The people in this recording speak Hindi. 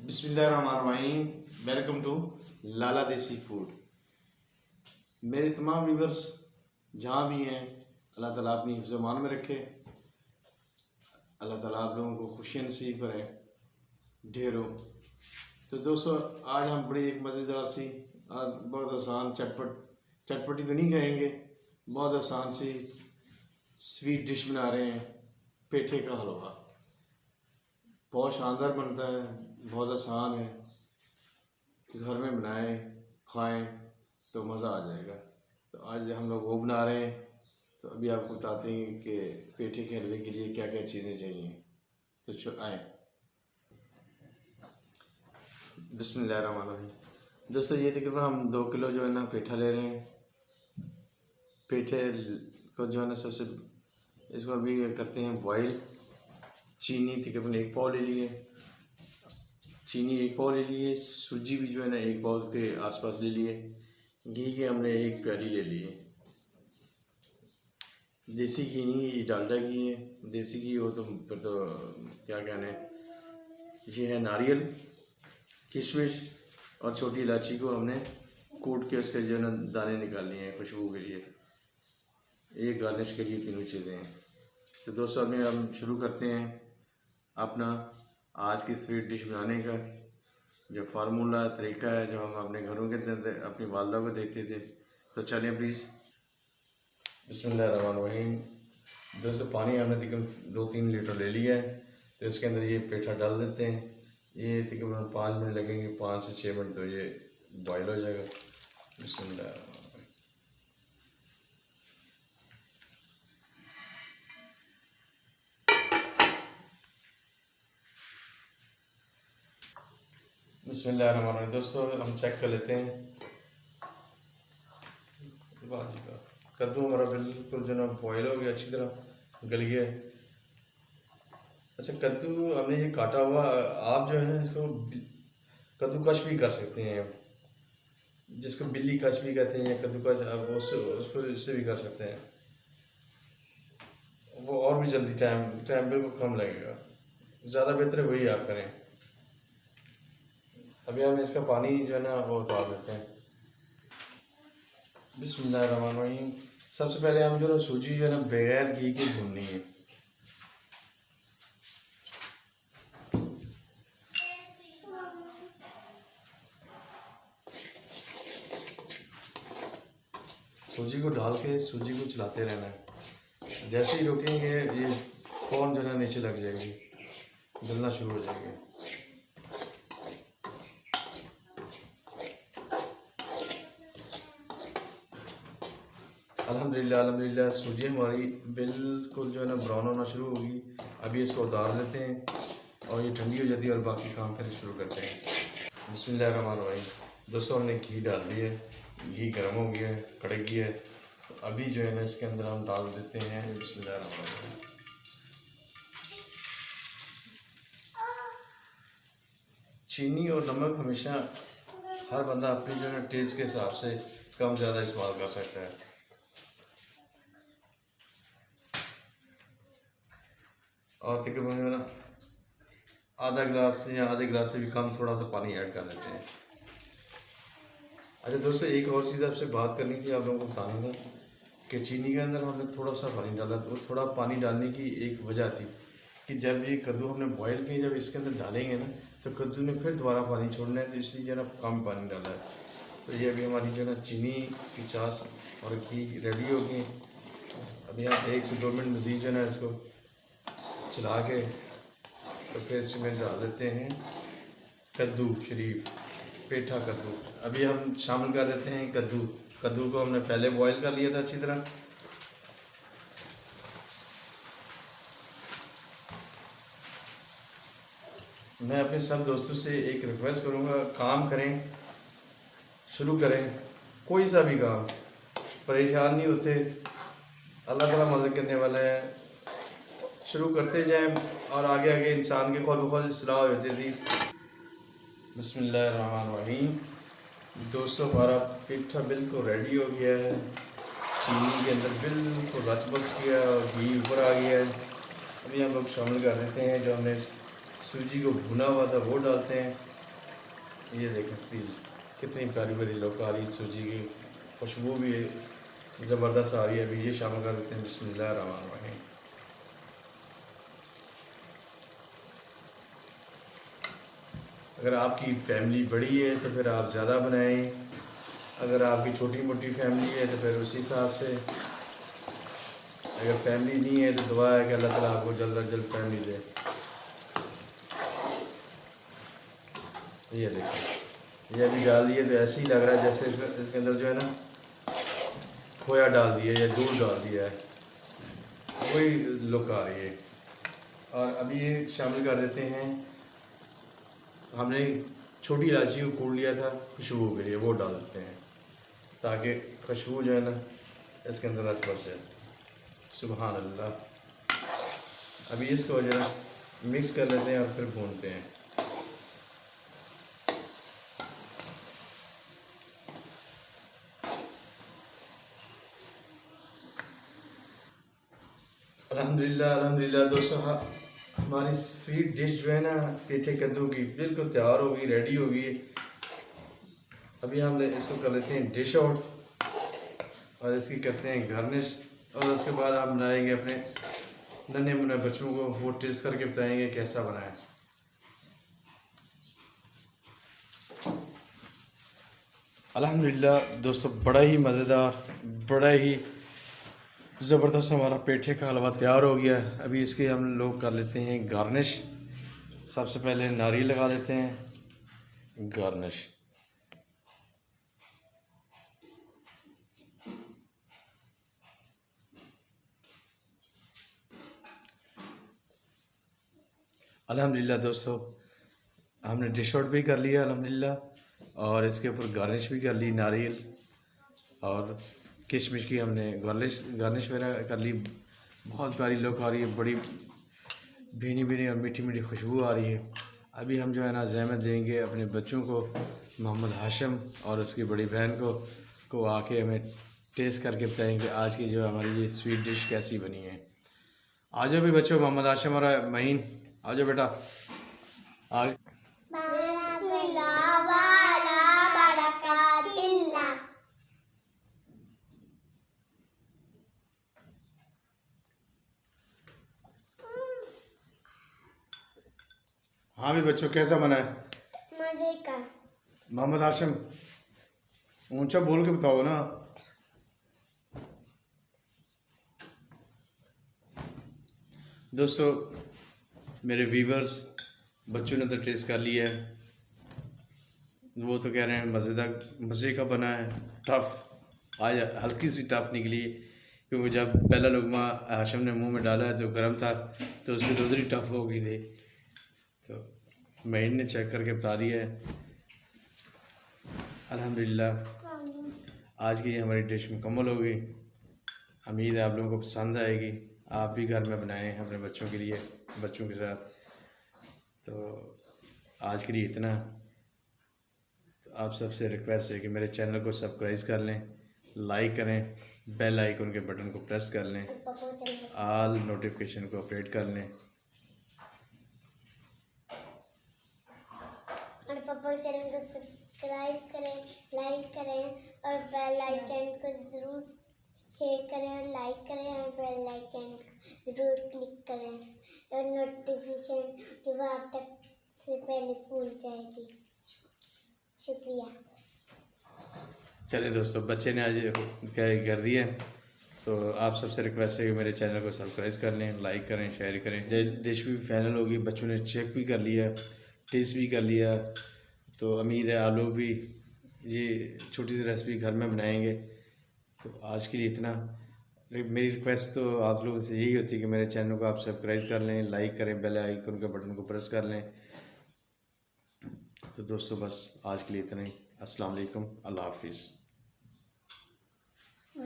बिस्मिल्लाहिर्रहमानिर्रहीम। वेलकम टू लाला देसी फूड। मेरे तमाम व्यूवर्स जहाँ भी हैं, अल्लाह ताला अपनी ज़ुबान में रखे। अल्लाह ताला आप लोगों को खुशियाँ नसीब करे ढेरों। तो दोस्तों, आज हम बड़ी एक मज़ेदार सी और बहुत आसान चटपटी तो नहीं कहेंगे, बहुत आसान सी स्वीट डिश बना रहे हैं, पेठे का हलवा। बहुत शानदार बनता है, बहुत आसान है, घर में बनाएं खाएं तो मज़ा आ जाएगा। तो आज हम लोग वो बना रहे हैं। तो अभी आपको बताते हैं कि पेठे के हलवे के लिए क्या क्या चीज़ें चाहिए। तो आए, बिस्मिल्लाहिर्रहमानिर्रहीम। दोस्तों, ये तकरीबन हम 2 किलो जो है ना पेठा ले रहे हैं। पेठे को जो है ना सबसे इसको अभी करते हैं बॉईल। चीनी तकरीबन 1 पाव ले लिए, चीनी 1 पाव ले लिए। सूजी भी जो है ना 1 पाव के आसपास ले लिए। घी के हमने 1 प्याली ले लिए। देसी घी नहीं, डालडा घी है। देसी घी हो तो फिर तो क्या कहना है। ये है नारियल, किशमिश और छोटी इलायची को हमने कूट के उसके जो है ना दाने निकाल लिए हैं खुशबू के लिए। एक गार्निश के लिए तीनों चीज़ें हैं। तो दोस्तों, अभी हम शुरू करते हैं अपना आज की स्वीट डिश बनाने का जो फार्मूला तरीका है, जो हम अपने घरों के अंदर अपनी वालदा को देखते थे। तो चलें प्लीज़। बिस्मिल्लाहिर्रहमानिर्रहीम। दोस्तों, पानी हमने तकरीबन 2-3 लीटर ले लिया है। तो इसके अंदर ये पेठा डाल देते हैं। ये तकरीबन 5 मिनट लगेंगे, 5 से 6 मिनट तो ये बॉयल हो जाएगा। बिस्मिल्लाह। बिस्मिल्लाहिर्रहमानिर्रहीम। दोस्तों, हम चेक कर लेते हैं। कद्दू हमारा बिल्कुल जो ना बॉयल हो गया, अच्छी तरह गल गया। अच्छा, कद्दू हमने ये काटा हुआ, आप जो है ना इसको कद्दूकश भी कर सकते हैं, जिसको बिल्ली कश भी कहते हैं या कद्दूकश, आप उसको इससे भी कर सकते हैं। वो और भी जल्दी टाइम बिल्कुल कम लगेगा। ज़्यादा बेहतर है वही आप करें। अभी हम इसका पानी जो है ना वो उतार देते हैं। बिस्मिल्लाहिर्रहमानिर्रहीम। सबसे पहले हम जो है सूजी जो है ना बगैर घी के भूननी है। सूजी को डाल के सूजी को चलाते रहना है। जैसे ही रुकेंगे ये फ़ौरन जो है नीचे लग जाएगी, गलना शुरू हो जाएगी। अल्हम्दुलिल्लाह सूजी हमारी बिल्कुल जो है ना ब्राउन होना शुरू होगी। अभी इसको उतार देते हैं और ये ठंडी हो जाती है और बाकी काम फिर शुरू करते हैं। बिस्मिल्लाहिर्रहमानिर्रहीम। दोस्तों, हमने घी डाल दिया है, घी गर्म हो गया है, कड़क गया है। तो अभी जो है ना इसके अंदर हम डाल देते हैं बिस्मिल्लाहिर्रहमानिर्रहीम चीनी और नमक। हमेशा हर बंदा अपनी जो है ना टेस्ट के हिसाब से कम ज़्यादा इस्तेमाल कर सकता है। और तकरीबन जो है ना आधा गिलास या आधे गिलास से भी कम थोड़ा सा पानी ऐड कर देते हैं। अच्छा दोस्तों, एक और चीज़ आपसे बात करनी थी, आप लोगों को बताना था कि चीनी के अंदर हमने थोड़ा सा पानी डाला। तो थोड़ा पानी डालने की एक वजह थी कि जब ये कद्दू हमने बॉयल किए, जब इसके अंदर डालेंगे ना तो कद्दू ने फिर दोबारा पानी छोड़ना है, तो इसलिए जो है ना कम पानी डाला है। तो ये अभी हमारी जो है ना चीनी की छाछ और घी रेडी हो गई। अभी हम 1 से 2 मिनट मज़ीद जो है ना इसको चला के तो फिर इसमें डाल देते हैं कद्दू शरीफ, पेठा कद्दू। अभी हम शामिल कर देते हैं कद्दू को हमने पहले बॉईल कर लिया था अच्छी तरह। मैं अपने सब दोस्तों से एक रिक्वेस्ट करूंगा, काम करें, शुरू करें कोई सा भी काम, परेशान नहीं होते। अल्लाह ताला मदद करने वाला है। शुरू करते जाएं और आगे आगे इंसान के खुद ब खुद इस्लाह हो जाती थी। बिस्मिल्लाहिर्रहमानिर्रहीम। दोस्तों, हमारा पेठा बिल्कुल रेडी हो गया है। चीनी के अंदर बिल्कुल रच बच गया और घी ऊपर आ गया है। अभी हम लोग शामिल कर देते हैं जो हमने सूजी को भुना हुआ था, वो डालते हैं। ये देखें प्लीज़, कितनी प्यारी प्यारी लोकारी सूजी की खुशबू भी ज़बरदस्त आ रही है। अभी ये शामिल कर देते हैं। बिस्मिल्लाहिर्रहमानिर्रहीम। अगर आपकी फैमिली बड़ी है तो फिर आप ज़्यादा बनाएं, अगर आपकी छोटी मोटी फैमिली है तो फिर उसी हिसाब से। अगर फैमिली नहीं है तो दुआ है कि अल्लाह ताला आपको जल्द अज जल्द फैमिली दे। ये देखो, ये अभी डाल दिए तो ऐसे ही लग रहा है जैसे इसके अंदर जो है ना खोया डाल दिया या दूध डाल दिया है, वही लुक आ रही है। और अभी ये शामिल कर देते हैं, हमने छोटी इलायची को कूट लिया था खुशबू के लिए, वो डाल देते हैं ताकि खुशबू जो है ना इसके अंदर आज बच जाए। सुभान अल्लाह। अभी इसको जरा मिक्स कर लेते हैं और फिर भूनते हैं। अल्हम्दुलिल्लाह अल्हम्दुलिल्लाह दोस्तों, हमारी स्वीट डिश जो है ना पेठे कद्दू की बिल्कुल तैयार होगी, रेडी होगी। अभी हम इसको कर लेते हैं डिश आउट और इसकी करते हैं गार्निश, और उसके बाद हम बनाएंगे अपने नन्हे मुन्ने बच्चों को, वो टेस्ट करके बताएंगे कैसा बना है। अल्हम्दुलिल्लाह दोस्तों, बड़ा ही मज़ेदार, बड़ा ही ज़बरदस्त हमारा पेठे का हलवा तैयार हो गया। अभी इसके हम लोग कर लेते हैं गार्निश। सबसे पहले नारियल लगा देते हैं गार्निश। अल्हम्दुलिल्लाह दोस्तों, हमने डिश आउट भी कर लिया अल्हम्दुलिल्लाह, और इसके ऊपर गार्निश भी कर ली, नारियल और किशमिश की हमने गार्निश वगैरह कर ली। बहुत प्यारी लुक आ रही है, बड़ी भीनी भीनी और मीठी मीठी खुशबू आ रही है। अभी हम जो है ना ज़हमत देंगे अपने बच्चों को, मोहम्मद हाशिम और उसकी बड़ी बहन को आके हमें टेस्ट करके बताएंगे आज की जो हमारी ये स्वीट डिश कैसी बनी है। आ जाओ भी बच्चों, मोहम्मद हाशिम और महीन आ जाओ बेटा। आ हाँ भी बच्चों, कैसा बना है? मजे का। मोहम्मद हाशिम ऊंचा बोल के बताओ ना। दोस्तों मेरे व्यूवर्स, बच्चों ने तो टेस्ट कर लिया है, वो तो कह रहे हैं मज़ेदार, मज़े का बना है। टफ़ आज हल्की सी टफ़ निकली, क्योंकि जब पहला लुकमा हाशिम ने मुंह में डाला तो गर्म था, तो उसकी दूसरी टफ़ हो गई थी। तो महीन ने चेक करके बता दिया है। अल्हम्दुलिल्लाह आज की हमारी डिश मुकम्मल हो गई। उम्मीद है आप लोगों को पसंद आएगी। आप भी घर में बनाएं अपने बच्चों के लिए, बच्चों के साथ। तो आज के लिए इतना। तो आप सबसे रिक्वेस्ट है कि मेरे चैनल को सब्सक्राइब कर लें, लाइक करें, बेल आइकन के बटन को प्रेस कर लें, ऑल नोटिफिकेशन को ऑपरेट कर लें। और पापा चैनल को सब्सक्राइब करें, लाइक करें और बेल आइकन को ज़रूर शेयर करें और लाइक करें और बेल आइकन को ज़रूर क्लिक करें और नोटिफिकेशन कि वो आप तक से पहले पहुंच जाएगी। शुक्रिया। चलिए दोस्तों, बच्चे ने आज क्या कर दिया, तो आप सबसे रिक्वेस्ट है कि मेरे चैनल को सब्सक्राइब कर लें, लाइक करें, शेयर करें। डिश भी फाइनल होगी, बच्चों ने चेक भी कर लिया, टेस्ट भी कर लिया। तो उम्मीद है आप लोग भी ये छोटी सी रेसिपी घर में बनाएंगे। तो आज के लिए इतना। मेरी रिक्वेस्ट तो आप लोगों से यही होती है कि मेरे चैनल को आप सब्सक्राइब कर लें, लाइक करें, बेल आइकन के बटन को प्रेस कर लें। तो दोस्तों बस आज के लिए इतना ही। अस्सलाम वालेकुम, अल्लाह हाफिज़।